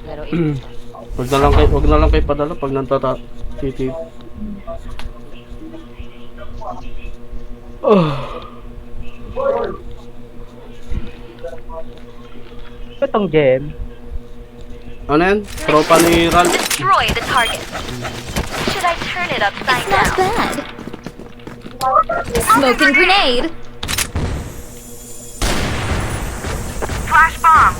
Pero ito. Wag na lang kayo padala pag nantata titi. Itong gem. Ano yan? Tropa ni Ral. Destroy the target. Should I turn it upside Not down? bad. Smoking grenade. Flash bomb.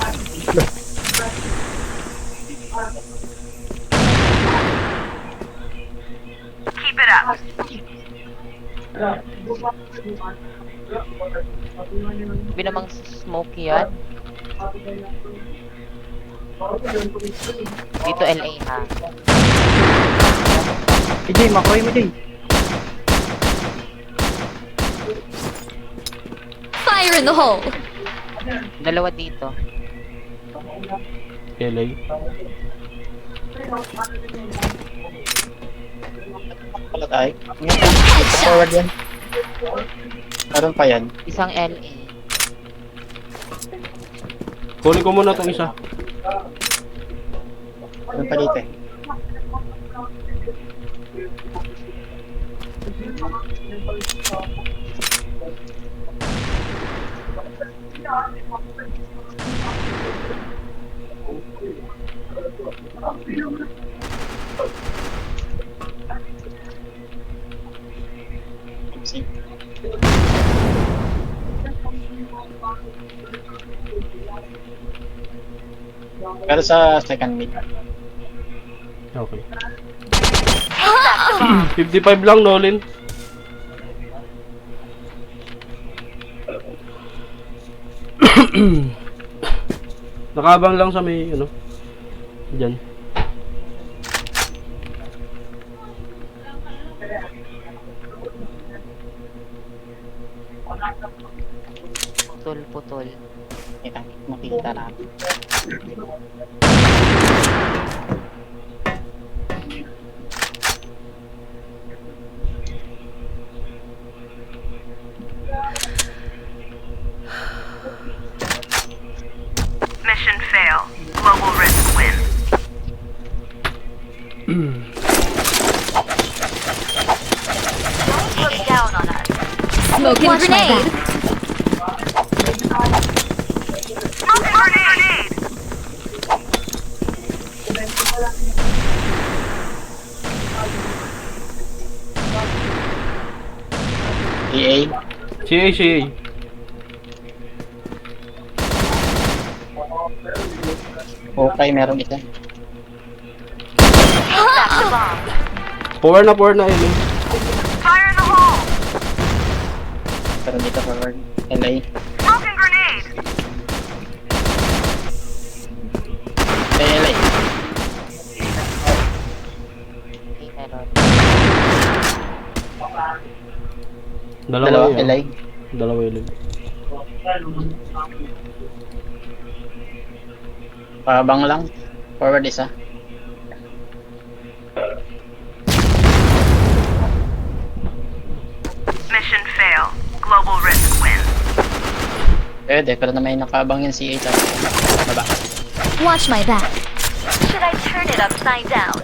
Keep it up. Binamang smoke yan. Dito LA ha. Jay, makoy mo, Jay. Fire in the hole. Dalawa dito. LA. Pala tayo. Headshot. Forward yan. Meron pa yan. Isang LA. Kunin ko muna tong isa. Meron pa dito eh. See? Pero sa second mid. Okay. 55 lang, Nolin. Nakabang lang sa may, ano, dyan. Putol-putol. Makikita natin. Mission fail. Global risk win. Don't look down on us. Smoking Watch my grenade. Smoking grenade. EA. CA. Okay, meron isa. That's the bomb. Power na LA. Fire in the hole. Meron dito forward. LA. Smoking grenade. LA. Hindi meron. Dalawa yun. LA. Dalawa LA. Pabang lang. Forward isa. Mission fail. Global risk win. Pwede, pero na may nakabang yung CA tayo. Baba. Watch my back. Should I turn it upside down?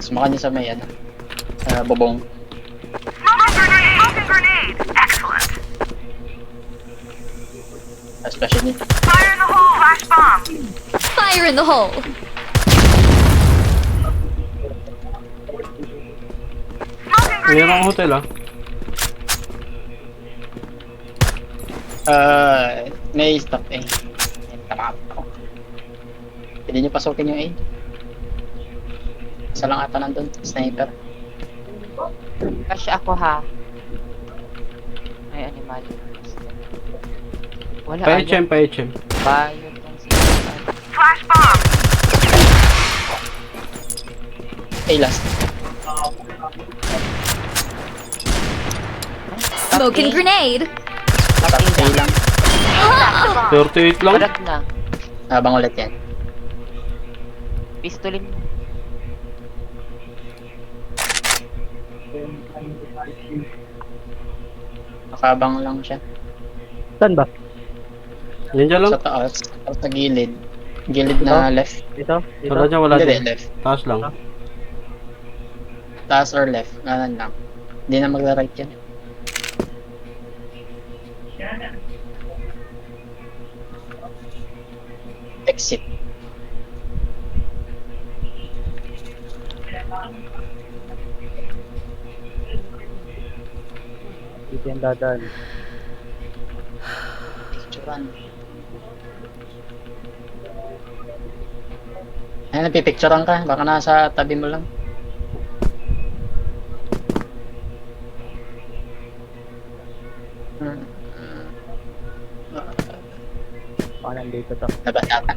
Sumakan niya sa may ano. Bobong. Smoking grenade. Smoking grenade. Excellent. Especially. Fire in the hole. Flash bomb. Fire in the hole. Smoking Meron grenade. akong hotel, ah. May stop eh. Takap ako. Pwede nyo pasukin yung A. Isa lang ata nandun. Sniper. Cash ako ha. Ay, animal. Wala Pa-HM. Bayot ng siya. Flash bomb. A last. Smoking grenade. Top A lang. That's the bomb. 38 lang. Barag na. Habang ulit yan. Pistolin mo. Nakabang lang siya. Saan ba? Yan dyan lang. Sa taas. Tapos sa gilid. Gilid na left. Dito? Dito? Wala dyan, wala Hindi, dyan. left. Taas lang. Taas or left. Kanan lang. Hindi na magla-right yan. Exit. Dito yung dadaan. Picturean. Ayun, nagpipicturean ka. Baka nasa tabi mo lang. Hmm. Baka nandito to. Labas yata.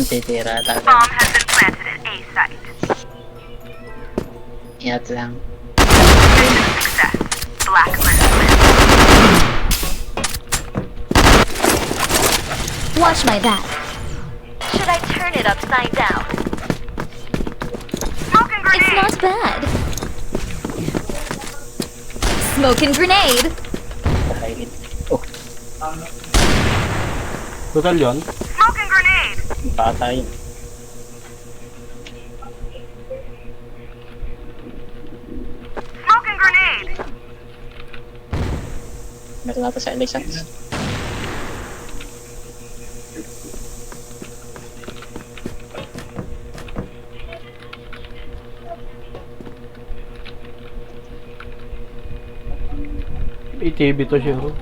Titira talaga. Bomb has been planted at A site. Ingat lang. Mission success. Blacklist list. Watch my back. Should I turn it upside down? Smoking It's grenade! not bad. Smoke and grenade. Dahil. Oh, Total yun. Smoking grenade! bata yun. Smoking grenade! Meron natin sa elections. ATV to siya. Oh.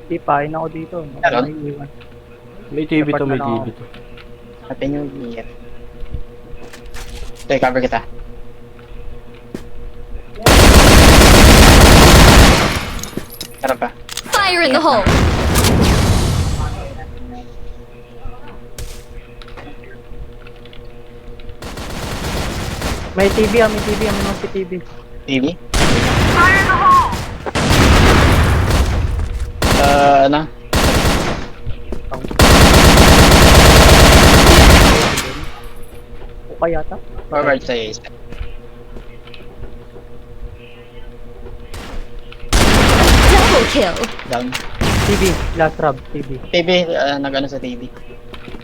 Di, pain ako dito. Meron? May iwan. May TV to, may TV to. Happy New Year. Okay, cover kita. Harap ka. Fire in the hole. May TV may TV may mga TV. TV? Fire in the hole! Ano? O kaya yata? Forward sa isa. Double kill. Down. TV, last rub, TV. TV, nag-ano sa TV.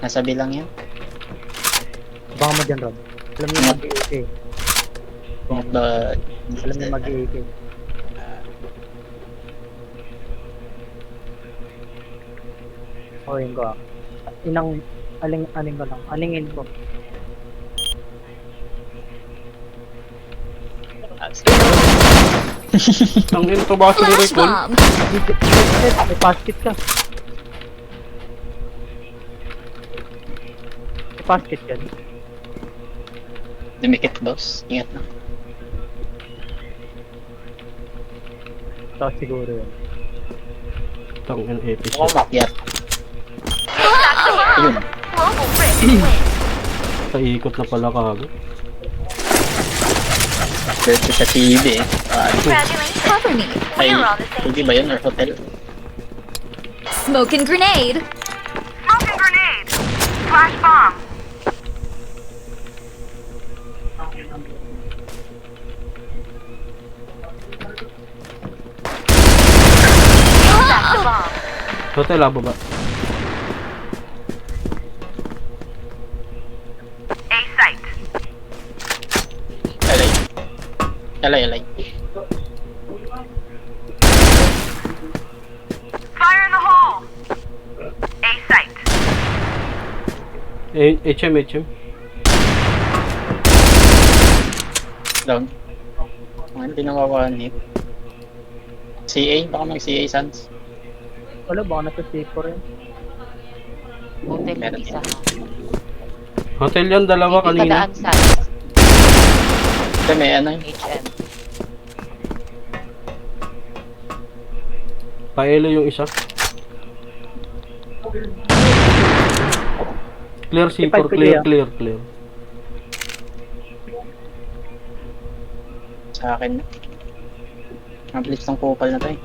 Nasa bilang yan. Baka mo dyan, Rob. Alam niyo mag-AK. Alam niyo mag-AK. Yun ko ah. Aling ko lang. Alingin ko. Ang ino to ba si Flash recall? bomb. May basket ka. May basket yan. Dumikit, boss. Ingat na. Ito siguro yun. Tang ino epic. Ako makyat. Ah! Ayun. Global Rift win. Paikot na pala kagad. Search sa TV eh. Congratulations. Cover me. Ay, We're on the same TV ba yun or hotel? Smoke and grenade. Smoking grenade! Flash bomb! Back the bomb. Hotel abo ba? A site. Alay. Alay, alay. Fire in the hole! A site. HM. Down. Hindi na mawawanip. CA? Baka mag-CA Sans. Wala, baka nasa safe ko rin. Hotel Meron yung isa. Hotel yan, dalawa Hindi kanina. kadaan sa Ito may ano yun. HM. Paelo yung isa. Clear C4, Ipad ko clear. Sa akin. Mabilis ng kupal na to eh.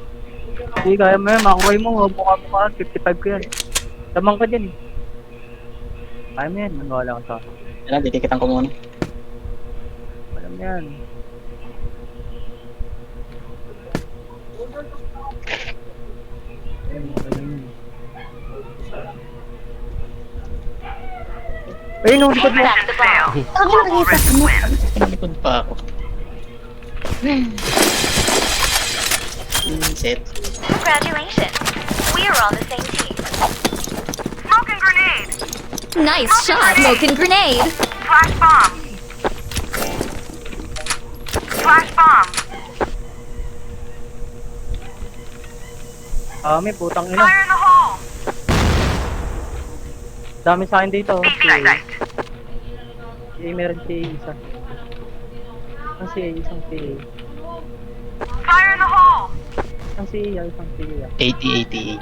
Hindi, kaya mo yan. Makuhay mo. Mukha 55 ko yan. Tamang ka dyan eh. Kaya mo yan, wala akong sa. Yan, ditikitan ko muna. Alam mo yan. Ayun, no, likod mo. Back the bomb. Pinalikod pa ako. Set. Congratulations. We are on the same team. Smoking grenade. Nice shot. Smoking grenade. Flash bomb. Flash bomb. May putang ina. Fire in the hole. Dami sa akin dito. Sight. Meron si isa. Isang si isang si Fire in the hole. isang si isang si 80, 80, 80.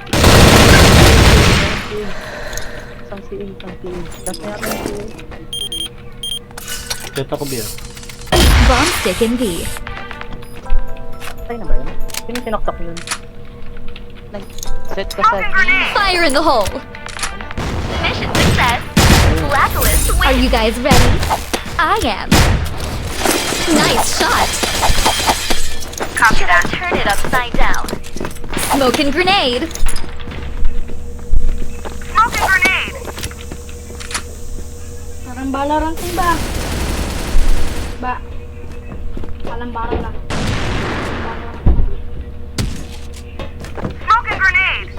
isang si das na yata si Set ako biya. Bomb stick in B. Patay na ba yun? Sino yung tinaktak yun? Set ka sa B. Fire in the hole. Mission success. Blacklist Are wins. you guys ready? I am. Nice shot. Should I turn it upside down? Smoking grenade. Smoking grenade. Parang Valorant din ba? Ba? Parang Valorant. Smoking grenade.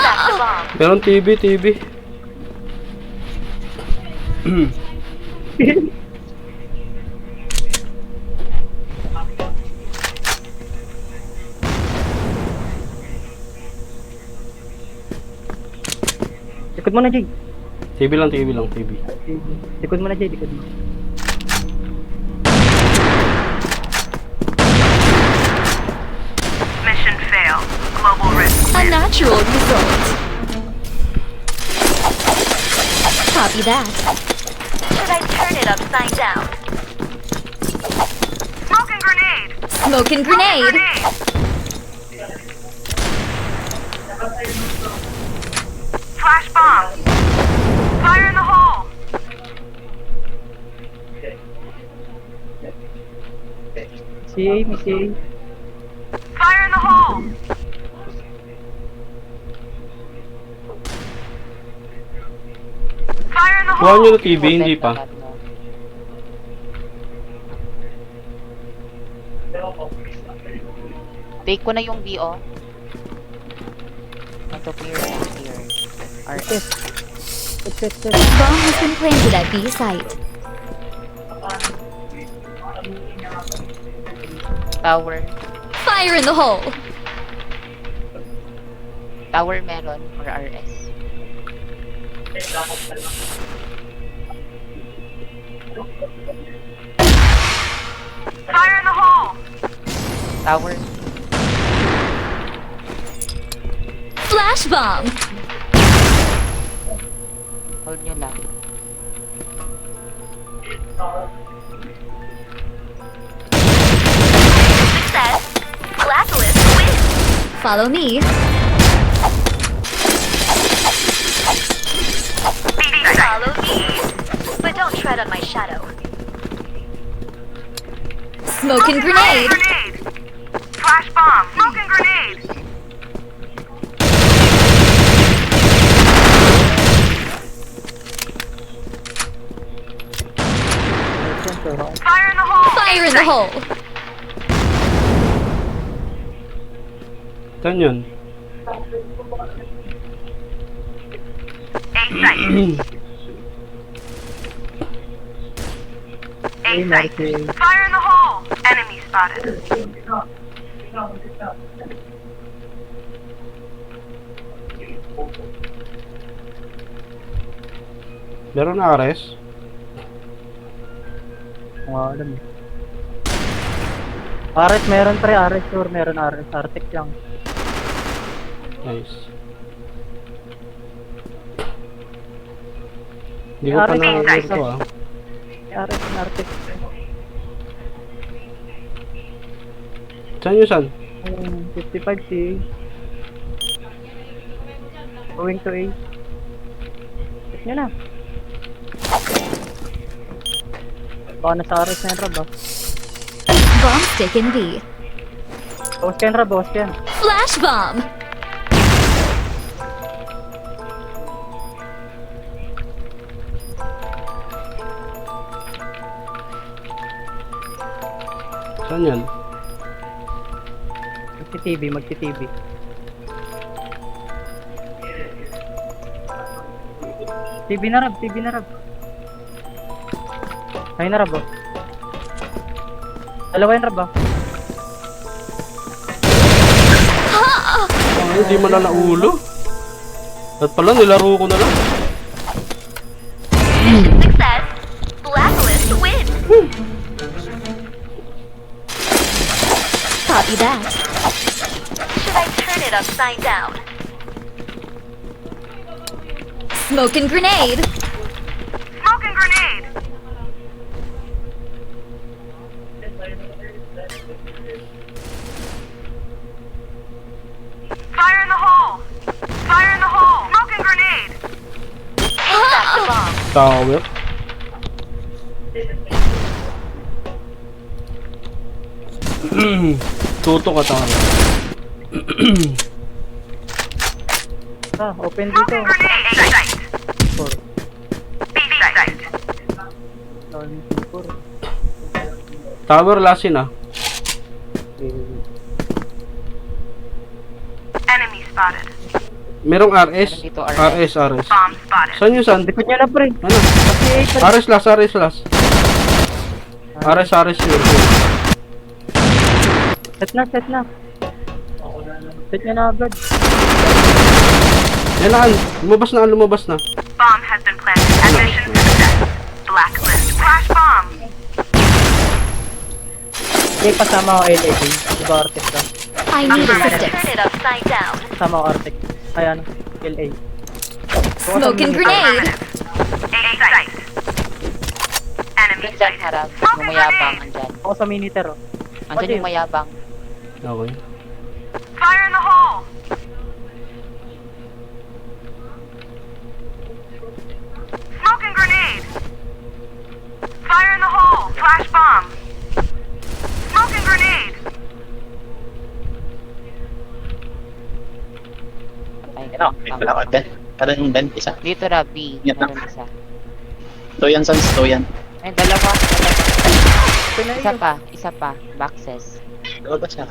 Back the bomb. Meron TV, TV. Likod mo na, Jay. TV lang, TV lang, TV. Likod mo na, Jay. Likod mo. Mission failed. Global risk. A natural result. Copy that. Should I turn it upside down? Smoking grenade. Smoking grenade. Flash bomb. Fire in the hole. Si A, may si A. Fire in the hole. Fire in the Kuha nyo hole. na TV, hindi pa. Take ko na yung B, oh. Ito clear na clear. RS. Bomb has been planted at B site. Tower. Fire in the hole. Tower meron or RS. Fire in the hole. Tower. Flash bomb. Hold nyo lang. Success. Blacklist wins. Follow me. Follow me. But don't tread on my shadow. Smoking grenade. Flash bomb. Smoking grenade. Fire in the hole. Fire in the hole. Saan yun? A site. A A, meron site. si A. Fire in the hole. Enemy spotted. Meron na Ares? Kung alam eh. Ares meron pre, Ares sure meron Ares. Arctic lang. Nice. Hindi ko pa Aris, na-clear to ah. Aris, Artec. Saan yun, saan? 55 si going to A. Check nyo na. Baka nasa Aris na yung Rob ah. Bomb stick in B. Bawas ka yan Rob, bawas ka yan. Flash bomb. Saan yan? Magti-TV, magti-TV. TV na Rob, TV na Rob. Ayun na Rob oh. Dalawa yan Rob ah. Hindi mo na naulo. At pala, nilaro ko na lang. Mission success. Blacklist win. Copy that. Should I turn it upside down? Smoke and grenade. Smoking grenade. Fire in the hole. Fire in the hole. Smoking grenade. Take back the bomb. Tower. Tuto ka tayo. Open dito. Smoking grenade. A site. 4. B site. Tower lasin ah. Enemy spotted. Merong RS. Dito, RS, RS. Bomb spotted. Saan yun, saan? Likod nyo na pre. Ano? RS last, RS last. RS yun. Set na, set na. Set nyo na agad. Yan na, lumabas na. Bomb has been planted. Mission success. Blacklist. Flash bomb. Hindi, kasama ko LA din. Diba Artec ka? I need Turn assistance. it upside down. Kasama ko Artec. Ay ano, LA. Smoke and grenade. A site. Enemy Andyan site. harap. Yung mayabang, andyan. Ako sa Miniter oh. Andyan yung mayabang. Okay. Fire in the hole. Smoking grenade. Fire in the hole. Flash bomb. Smoking grenade. Ay, May pala ka din. Karan yung dent, isa. Dito na, B. Yan na. Meron isa. Tuyan, sans, tuyan. Ay, dalawa. Open na Isa pa. Boxes. Dalawa ba siya?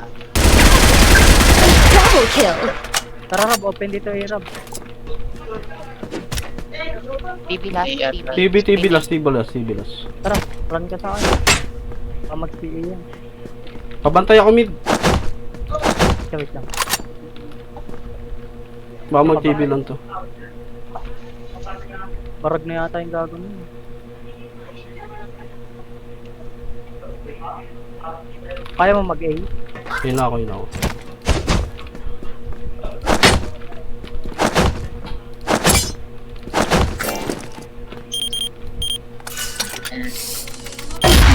Double kill. Tara Rob, open dito eh Rob. TV last, TB last. Tara, run ka sa akin. Mag-PA yan. Pabantay ako mid. Wait lang. Baka mag-TB lang to. Barag na yata yung gagawin yun. Kaya mo mag-A? Yun na ako.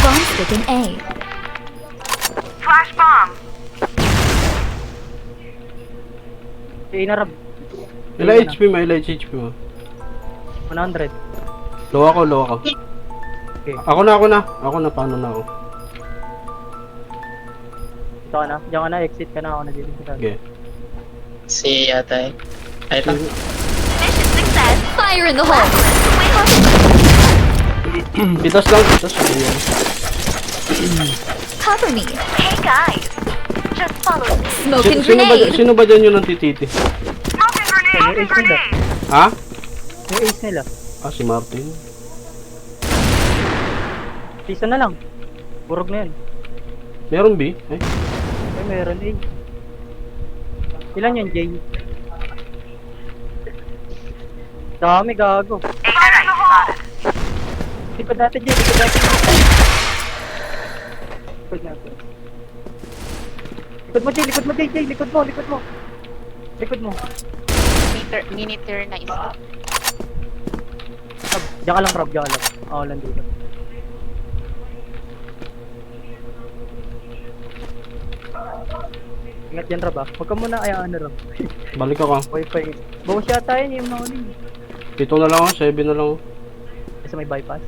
Bomb stick in A. Flash bomb. A na Rob. Ilang HP mo? 100. Low ako. Okay. Ako na. Paano na ako? Ito ka na. Diyan ka na, exit ka na. Ako na dito. Okay. Si ata eh. Ay, ito. Mission success. Fire in the hole. Pitas lang. Ayan. Cover me. Hey guys. Just follow me. Smoke and grenade. Sino ba dyan yung nantititi? Smoking grenade. Yung ace nila. Ha? Yung ace nila. Ah, si Martin. Season na lang. Burog na yan. Meron B? Eh? Ay, meron A. Ilan yan, Jay? Dami, gago. Fire in the hole. Likod natin, Jay. Likod natin. Likod natin. Likod mo, Jay. Likod mo, Jay. Jay, likod mo. Likod mo. Likod mo. Minitor na isa. Diyan ka lang, Rob. Diyan ka lang. Ako lang dito. Ingat yan, Rob, ah. Huwag ka muna kaya ano, Rob. Balik ako. Wi-Fi. Bawas yata yun yung nakunin. 7 na lang ako, 7 na lang ako. Kasi may bypass.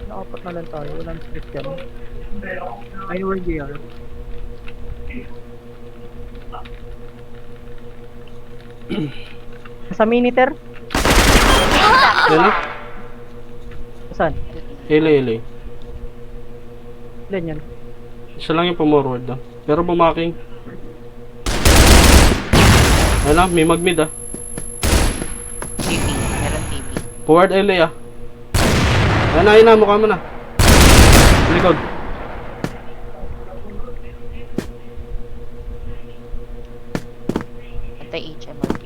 Nakapat na lang tayo. Walang stress yan. Ay, word JR. Sa miniter? Yan eh. Saan? LA. Ilan yan? Isa lang yung pumorward ah. Pero bumaking. Ayun na, may mag-mid ah. TV. Meron TV. Forward LA ah. Ayun na, mukha mo na. Likod. Antay HMRP.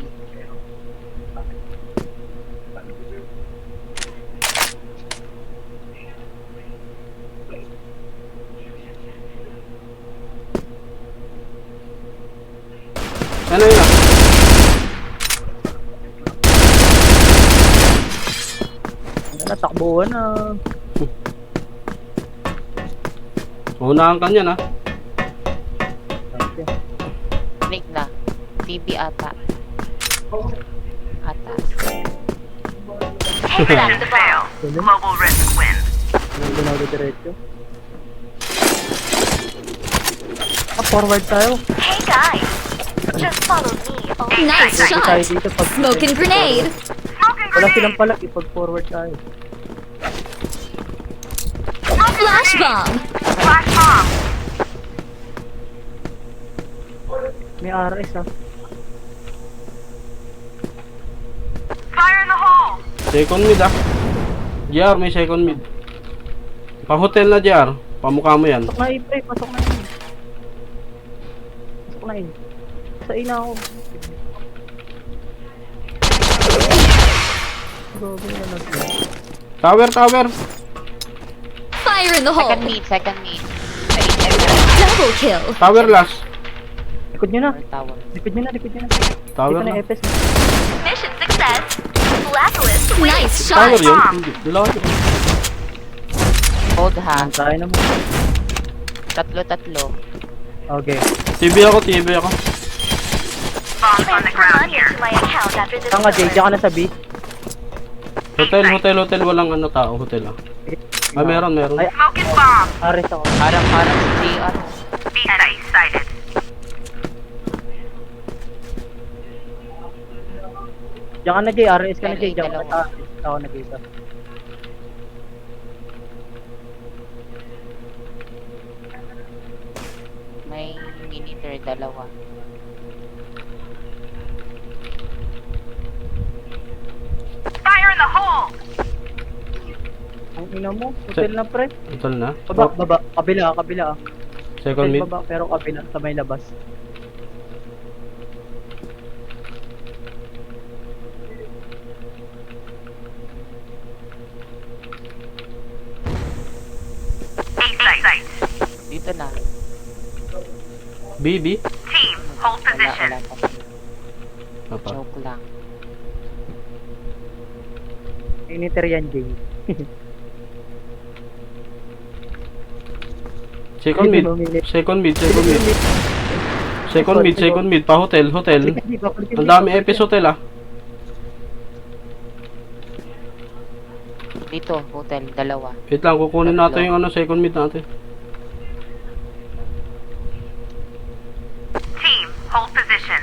Ayun na. Natakbuhan na. Unahan ka niyan ah. Snake na. TV ata. Ata. Take that as a fail. Global risk win. Anong ginagawa diretso? Forward tayo. Hey guys, just follow me. Nice Dito tayo shot. dito pag... Smoke and grenade. Smoking Wala grenade. silang palag, ipag-forward tayo. Flash bomb. Flash bomb. May RS ah. Fire in the hole. Second mid ah. JR, may second mid. Pa-hotel na JR. Pamukha mo yan. Pasok na yun, pre. Pasok na yun. Pasok na yun. Sa ina ako. Grabe na natin. Tower. Fire in the hole. Second mid. Double kill. Tower last. Likod nyo na. Tower. Likod nyo na. Tower Dito na na. Epes. Mission success. Blacklist win. Nice Tower shot. yun. Hindi. Dalawa. Hold ha. Tayo naman. Tatlo. Okay. TV ako. Bombs on the Oh, ground Money here. to my account after this. Tanga, Jay. Diyan ka na sa B. Hotel. Walang ano tao. Hotel ah. Ah, meron. Ay, Smoking bomb. RS ako. Parang si JR. B site sighted. Diyan ka na, Jay. RS ka na, Jay. LA, Diyan ka dalawa. na. Ako na dito. May miniter dalawa. Fire in the hole. Ang ina mo. Hotel na, pre. Hotel na. Baba. Kabila. Second mid. Baba, pero kabila. Sa may labas. A site. Dito na. BB. Team, hold position. Wala pa. Apa. Joke lang. Initer yan, Jay. Second mid. Second mid. Pa hotel. Ang dami Epes hotel ah. Dito, hotel, dalawa. Wait lang, kukunin natin yung ano, second mid natin. Team, hold position.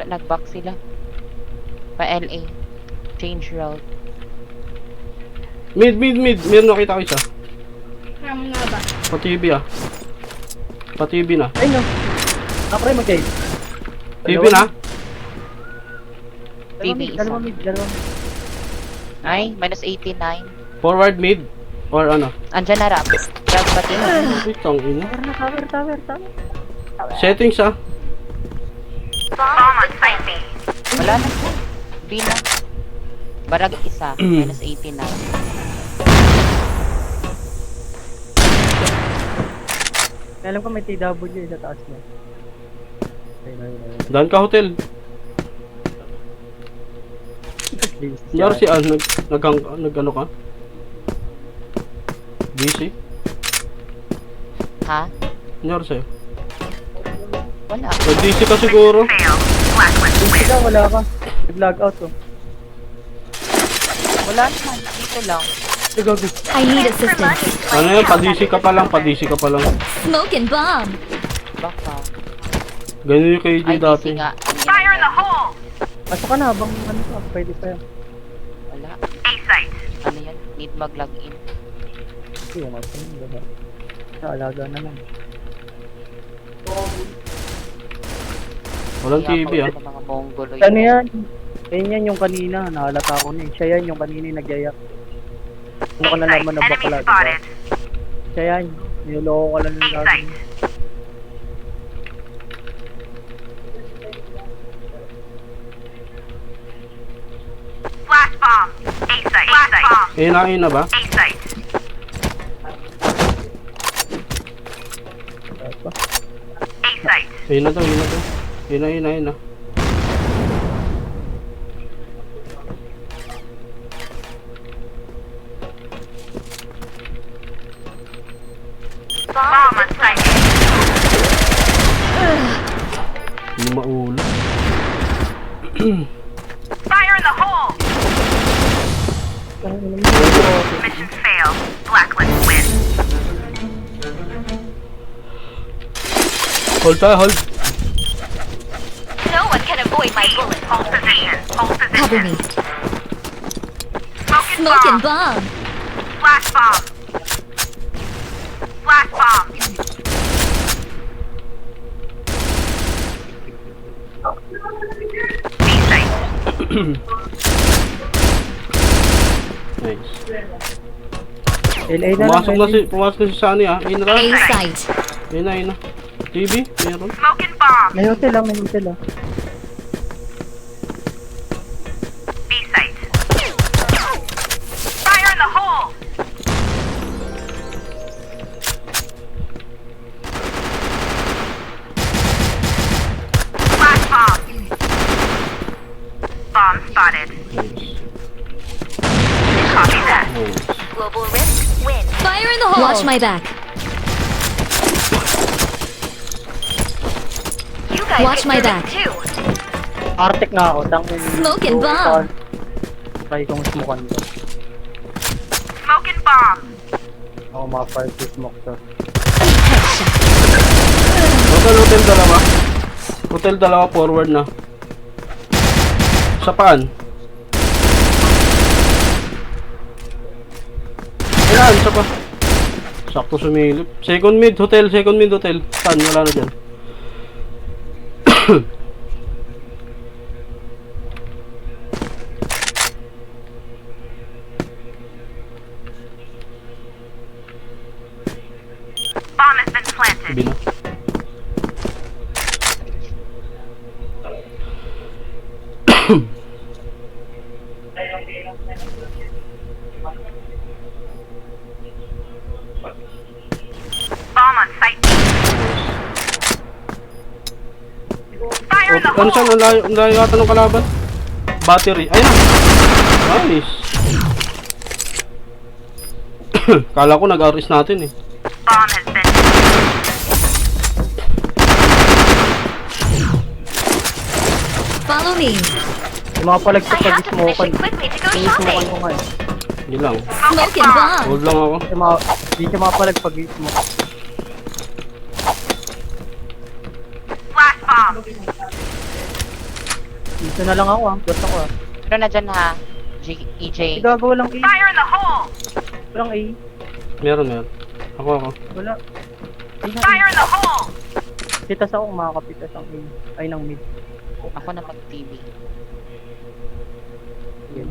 Nag-back sila. Pa LA. Change route. Mid. Meron nakita ko isa. Kaya nga ba? Pa TV ah. Pa TV na. Ay, no. Nakapray mo, Jay. TV na. TV Dalawa isa. mid. Ay, minus 89. Forward mid. Or ano. Andyan na rap. Rap pati. Wait lang, ina. Tower. Settings ah. Bomb on site B. Wala na. B na. Barag isa. Minus 89. Alam ko may TW sa taas niya. Ayun. Daan ka hotel. Nangyari si Ann, nag-ano ka? Busy? Ha? Nangyari sa'yo? Wala. Nag-busy ka siguro? Ikaw, wala ka. Nag-log out oh. Wala naman. Dito lang. Ikaw, I need assistance. Ano yan? Padisi ka pa lang, padisi ka pa lang. Smoke and bomb. Baka. Ganyan yung KJ Ay, dati. DC nga. Fire in the hole! pasok ka na habang ano ka, pwede pa yan. Wala. A site. Ano yan? Need mag-login. Ito yung aso yun, diba? Alaga na lang. Walang Kaya TV ako ah. ng mga Mongoloid. Ano yan? Ayun yan yung kanina, nahalata ko na eh. Siya yan yung kanina yung nagyayak. Ano ka nalaman na bakla, Enemy diba? spotted. Siya yan, niloko ka lang ng A lagi. site. Flash bomb. A site. Flash bomb. Ina ba? A site. Diba? A site. Ina to, ina to. Ina. Bomb on site. Hindi maulo. Fire in the hole. Mission failed. Blacklist win. Hold tayo, hold. No one can avoid my bullets. Hold position. Hold Cover position. me. Smoke and Smoke and bomb. bomb. Flash bomb. Flash bomb. B site. Nice. LA na lang. Pumasok na si Sunny ah. Ina ra. A site. Ina. TV? Meron? Smoke and bomb. May hotel lang, may hotel lang. B site. Fire in the hole. Flash bomb. Bomb spotted. Nice. Copy that. Nice. Global risk win. Fire in the hole. Watch my back. You guys Watch get my good back. too. Arctic na ako, tangin. Smoke and bomb. Try kong smokean ko. Smoke and bomb. Ako ma-fire to smoke to. Hotel dalawa. Hotel dalawa forward na. Saan? Ayan, isa pa. Sakto sumilip. Second mid hotel. Saan? Wala na dyan. Bomb has been planted. Sabi na. Bomb on site. Fire in the Ano siya? hole. Ang layo ata ng kalaban. Battery. Ayun na. Nice. Kala ko nag-arrest natin eh. Bomb has been. Follow me. Yung mga palagsak I pag have to finish smokean. it quickly to go Yung smokean shopping. ko nga eh. Hindi lang. Smoke and bomb. Hold lang ako. Hindi siya makapalag pag smoke. Flash bomb. Dito na lang ako ah. Basta ko ah. Pero na dyan ha. EJ. Gagawa lang A. Fire in the hole. Walang A. Meron. Ako. Wala. Ay, na Fire A. in the hole. Pitas ako, makakapitas ang A. Ay, ng mid. Ako na mag-TV. Yan.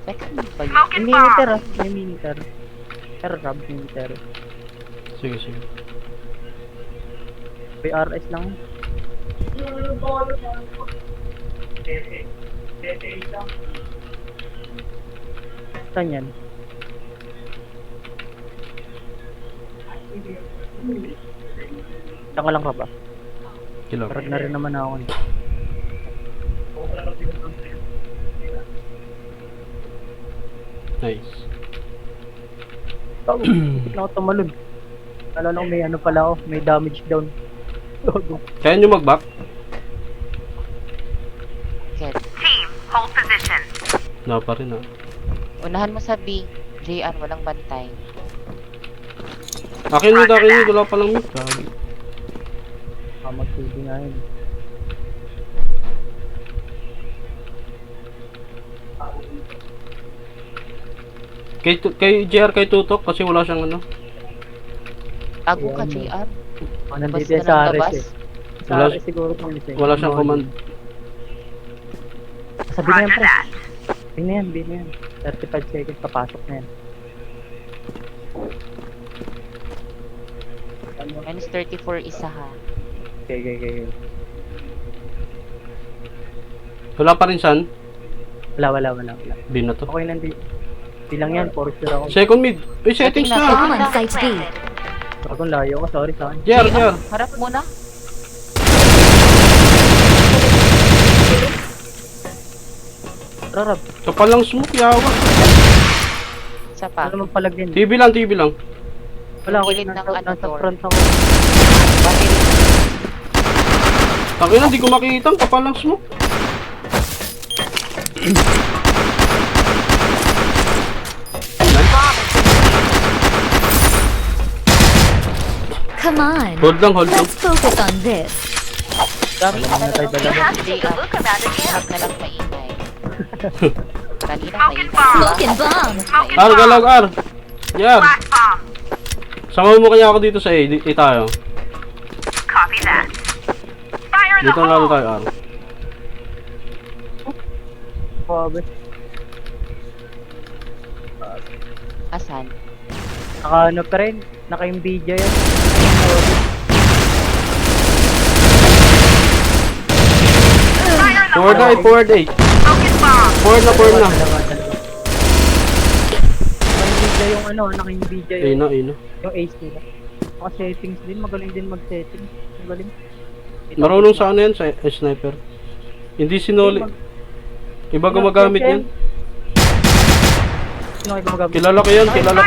Second ba yun? Smoke and May meter bomb. ah. May meter. Pero rab, may meter. Sige. May RS lang. Saan yan? Saan ka lang ka ba? Kilo. Parag na rin naman ako. Nice. Bakit na ako tumalon? Alala ko may ano pala ako, may damage down. Kaya nyo mag-back? Ket. Team, hold position. Na pa rin ah. Unahan mo sa B. JR, walang bantay. Akin yun. Wala palang mid. Kagi. Mag-TV nga yun. Kay JR, kay Tutok, kasi wala siyang ano. Tago ka, Ayan, JR. Nandito Basta yan sa ng Ares labas. eh. Sa Wala- Ares siguro kung ano Wala siyang command. Sabi na yan, Roger pre. that. Bin na yan. 35 seconds, papasok na yan. Minus 34 isa ha. Okay. Wala pa rin san. Wala. Bin na to. Okay lang din. Bilang yan, for sure ako. Second mid. Uy, settings Setting na. Bomb on site B. Ako layo ko, sorry sa akin. JR. Harap muna. Rarab, Kapal lang smoke, yawa. Isa pa. ano naman palagyan? TV lang. Wala ako, Gilid ng ano, nasa door. front ako. Battery. Takin na, di ko makita. Ang kapal lang smoke. Come on. Hold lang. Let's focus on this. Gamit Alam mo na tayo na dalawa. You have to take a JR. look around again. Lahat na lang maingay. Kanina Smoking maingay. bomb. Smoking bomb. Smoking R, galag R. JR. Flash bomb. Sama mo kaya ako dito sa A. Di tayo. Copy that. Fire in the Dito na lang hole. tayo R. Grabe. Asan? Naka ano pa rin, naka-Nvidia yan. Fire in the Forward hole. na, forward A. Smoking bomb. Forward na. Dalawa. Naka-Nvidia yung ano, naka-Nvidia A na. yung ace nila. Naka-settings din, magaling din mag-settings. Magaling. Marunong sa ano yan, sa sniper. Hindi sinuli. Iba gumagamit yan. Sino kayo gumagamit? Kilala ko yan, kilala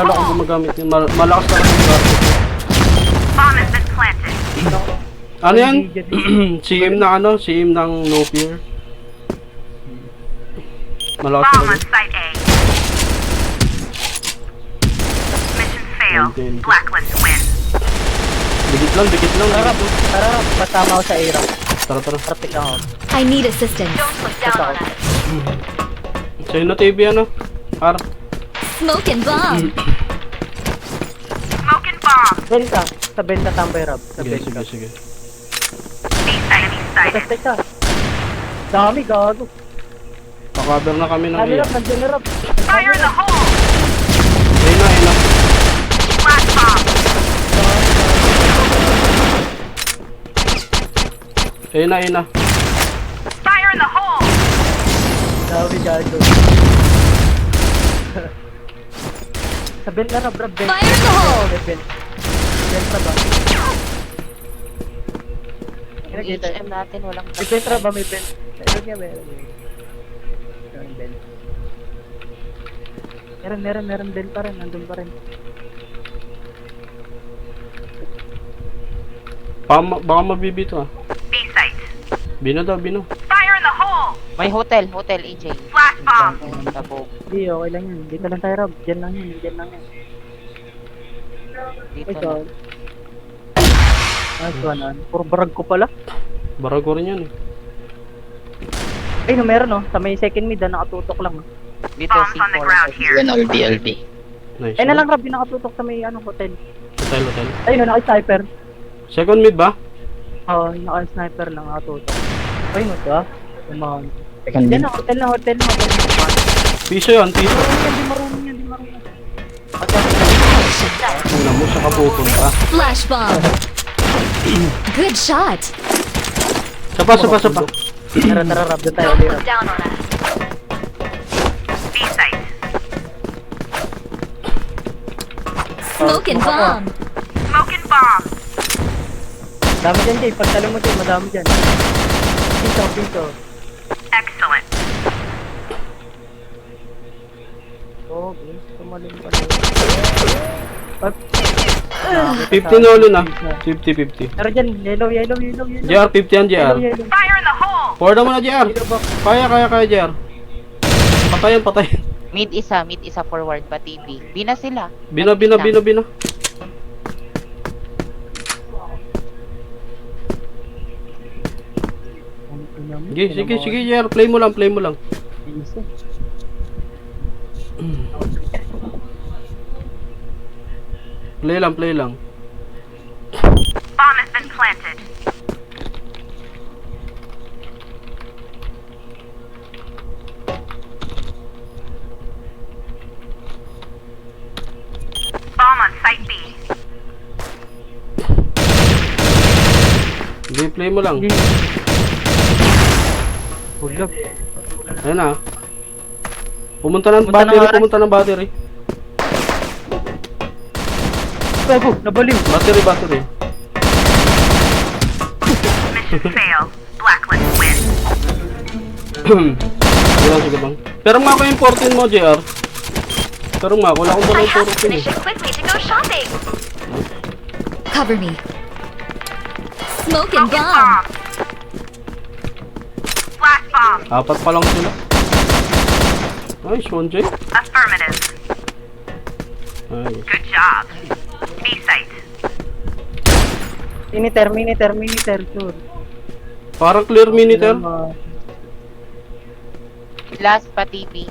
ko gumagamit yan. Malakas na kasi yung Bomb has been planted. ano yan? Nvidia din. CM na ano? CM ng no fear. Malakas Bomb on talaga. site A. Mission failed. Okay. Blacklist win. Dikit lang. Tara, pasama ako sa A-Rank. Tara. Traffic lang ako. I need assistance. Don't look down on us. Sa'yo na TV ano? R. Smoking bomb. Smoking bomb. Benta. Sa benta tambay, Rob. Sa benta. Sige. B site, B sighted. Teka. Dami, gago. Pakaber na kami ng Ano, A. Rob? Nandiyan na, Rob. Fire in the hole. A na. Flash bomb. A na. Fire in the hole. Dami, gago. Sa benta, Rob. Benta. Fire in the hole. Benta ba? Yung HM natin walang May benta ba? May benta. Meron nga, meron. Meron benta. Meron benta rin. Nandun pa rin. Baka mabibito ah. B site. Bino daw. Fire in the hole. May hotel, AJ. Flash bomb. Tabog. Hindi, okay lang yan. Dito lang tayo, Rob. Diyan lang yan. Dito Ay, na. sorry. Nice one, puro barag ko pala. Barag ko rin yan eh. Ay, no, meron, no. Sa may second mid, nakatutok lang. Dito Bombs on the ground C4. here. Yan, LB. Nice. Ay, na lang, Rob. Yung nakatutok sa may, hotel. Hotel. Ay, no, naka-sniper. Second mid ba? Oo, naka-sniper lang, nakatutok. Ay, no, ba? Umahon. Second Yan din. na, hotel na. Piso yan. Di marunong yan. Una mo siya kapupunta. Flash bomb. Good shot. Sapa. Tara, Rob. Doon tayo, Don't Rob. look down on us. B site. Smoking bomb. Smoking bomb. Dami dyan, Jay. Pagtalo mo, Jay. Madami dyan. Dito. Excellent. Oh, okay. Tumalim pa na. 50 nolo na. 50-50. Pero dyan, yellow. JR, 50 yan, JR. Yellow. Fire in the hole. Forward mo na, JR. Kaya, JR. Patayan. Mid isa forward pa TV. Bina sila. Bina. Sige, JR. Play mo lang. Easy. Play lang. Bomb has been planted. Bomb on site B. Sige, play mo lang. Huwag lang. Ayan na. Pumunta ng battery. Bago, nabaliw. Battery. Mission fail. Blacklist win. Sige bang. Pero nga ko yung 14 mo, JR. Pero nga, wala akong I dala have yung to 14 finish eh. it quickly to go shopping. Cover me. Smoking Smoking bomb. bomb. Flash bomb. Apat pa lang sila. Nice one, Jay. Affirmative. Nice. Good job. B site. Miniter, sure. Parang clear miniter. Last pa TV.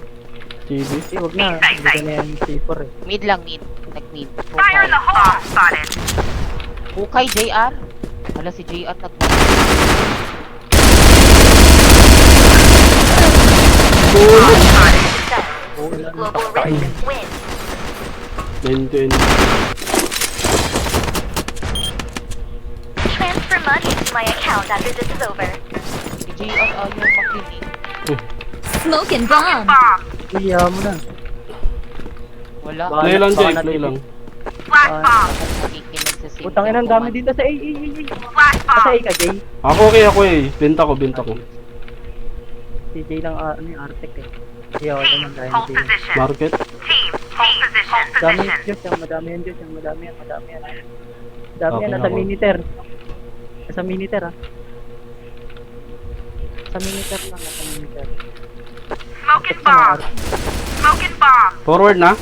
TV. Huwag na. Hindi na yan C4 eh. Mid. Nag-mid. Fire in the hole. Bomb spotted. Hukay JR. Wala si JR Bomb spotted. Global Rift win. End-to-end. Transfer money to my account after this is over. Si JR ayaw makinig. Smoking bomb. Bomb. Iya mo na. Wala. Play lang, Jay. Baka Play lang. Flash bomb. Nakikinig sa same. Putang ina, ang dami dito sa A. Flash Sa A bomb. ka, Jay. Ako eh. Benta ko. Si Jay lang, ano yung Artec eh. Iya, wala Team, naman dahil hold Jay. position. Market. Team, hold position. Dami Position. yung Diyos, madami yan. Dami yan. Okay, Nasa ako. miniter. Nasa miniter ah. Sa miniter. Smoking bomb. Smoking bomb. Forward na.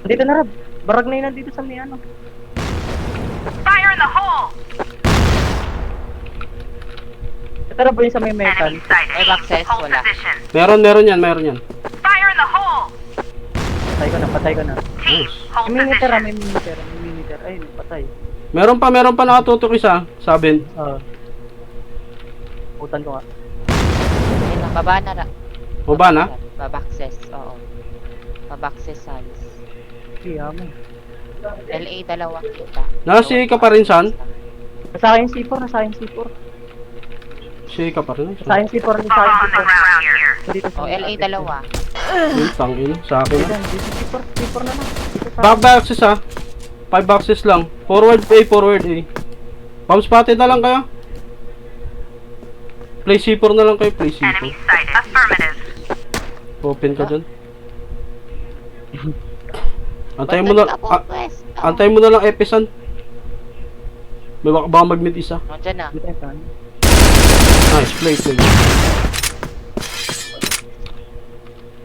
Dito na Rab. Barag na yun nandito sa may ano. Fire in the hole. Ito Rab yung sa may metal. Enemy sighted. May access, Hold wala. position. Meron yan. Fire in the hole. Patay ko na. Team, hold May miniter ah, position. may miniter. Ayun, patay. Meron pa nakatutok isa. Sabi. Putan ko nga. Ayun na, baba na. Baba na? Babakses, oo. Babakses size. Iya mo. LA dalawa kita. Nasi ka pa rin, San? Nasa akin C4. Si ka pa rin. Nasa akin C4. Bomb on the ground here. Dito sa Oh, LA dalawa. Tangin. Sa akin. Dito C4 na lang. Dito sa Back boxes ha. 5 boxes lang. Forward A. Bomb spotted na lang kayo. Play C4 na lang kayo. Play C4. Enemy sighted. Affirmative. Open ka dyan. Antay mo na lang Episan. Baka mag-mid isa. Nandiyan na. dito sa ano. Nice. Play.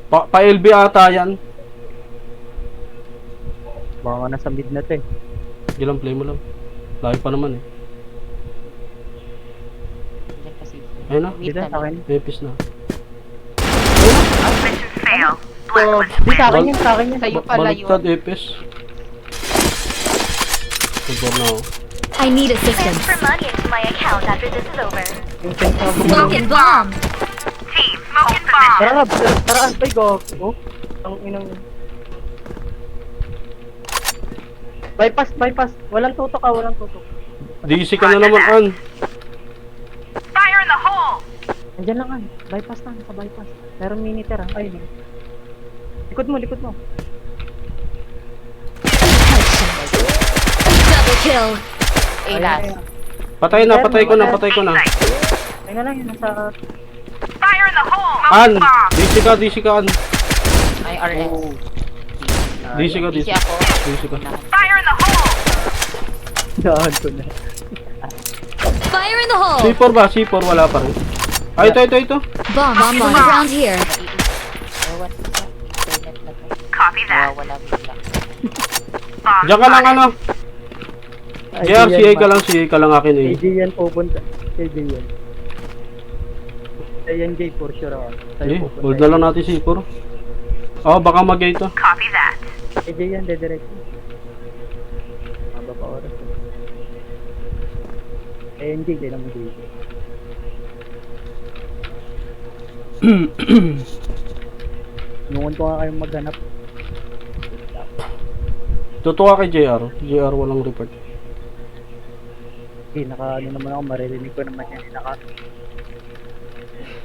Pa-LB ata yan. Baka nga nasa mid na to eh. Sige lang, play mo lang. Lagi pa naman eh. Nandiyan kasi. Ayun na. Dito sa akin. Epis na. Mission fail. Oh, Blacklist di sa win. akin yun, sa akin yun. Sa'yo pala yun. Baliktad Epis. Super na ako. I need assistance. Transfer money into my account after this is over. Yung sense na Smoking bomb. Team, smoking bomb. Tara Rab, tara Alpay go. Oh, ang inang. Bypass. Walang tutok. DC ka na naman, An. Fire in the hole. Andiyan lang bypass lang, sa bypass. Meron miniter ah. Ayun. Likod mo. Headshot. kill. A last. Patay na, patay ko na, patay ko na. Ay na lang, yun nasa... Fire in the hole! An! DC ka, An. Ay, RS. DC ka, DC DC. ako. DC ka. Fire in the hole! Daan ko na. Fire in the hole. C4 ba? C4 wala pa rin. Ay, ito. Bomb on the ground here. Ewan ko sa internet na to. Copy that. Nawawala bigla. Bomb Diyan ka lang, ano. Ay, JR, di CA yan, ka lang, CA ka lang akin eh. AJ yan pupunta. AJ yan. Ayan, Jay, for sure ako. Sa'yo Eh, pupunta. hold na lang natin C4. Oh, baka mag-gay to. Copy that. AJ yan, dedirect. Haba pa oras. Ayan, Jay, kailan mo Jay. Nungon ko nga kayong maghanap. Tutuwa kay JR. JR walang report. Eh, ano naman ako, maririnig ko naman yan.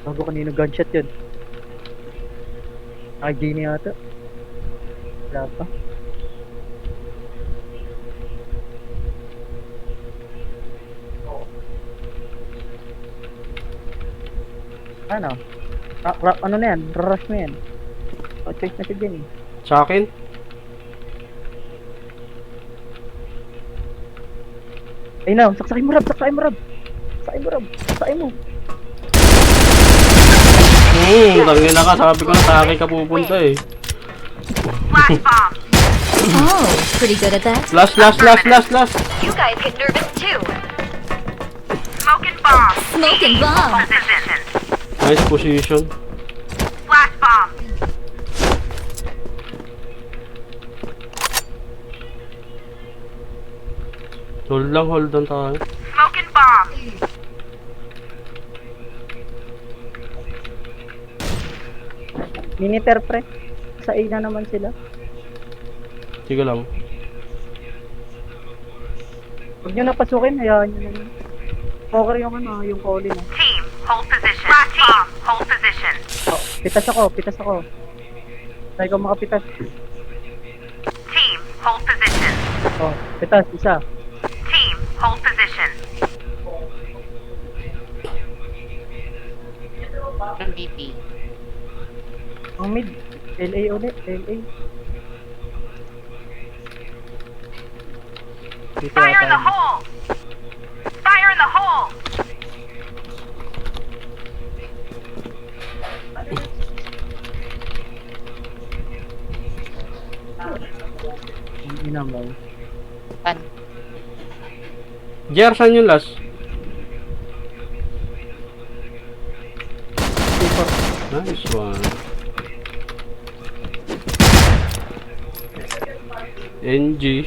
Bago kanino gunshot yun. Genie yata. Wala pa. Ano? Ano na yan? Rush na yan. Choice na siya dyan eh. Sa akin? Ay na, saksakin mo Rob, saksakin mo Rob. Saksakin mo Rob, saksakin mo. Tangin na ka. Sabi ko na sa akin ka pupunta eh. Flash bomb. Oh, pretty good at that. Last. You guys get nervous too. Smoking bomb. Smoking bomb. Position. Nice position. Flash bomb. Hold on tayo. Smoking bomb. Miniter pre. Sa A na naman sila. Sige lang. Huwag nyo napasukin, hayaan nyo naman. Poker yung yung calling ah. Team, hold position. Flash bomb. Hold position. Oh, pitas ako. Try ko makapitas. Team, hold position. Oh, pitas, isa. Team, hold position. Ng BP. Ang mid. LA ulit, LA. Dito Fire in the ata. hole. Fire in the hole. Ang ina mo. Pan. JR, saan yung last? Nice one. NG.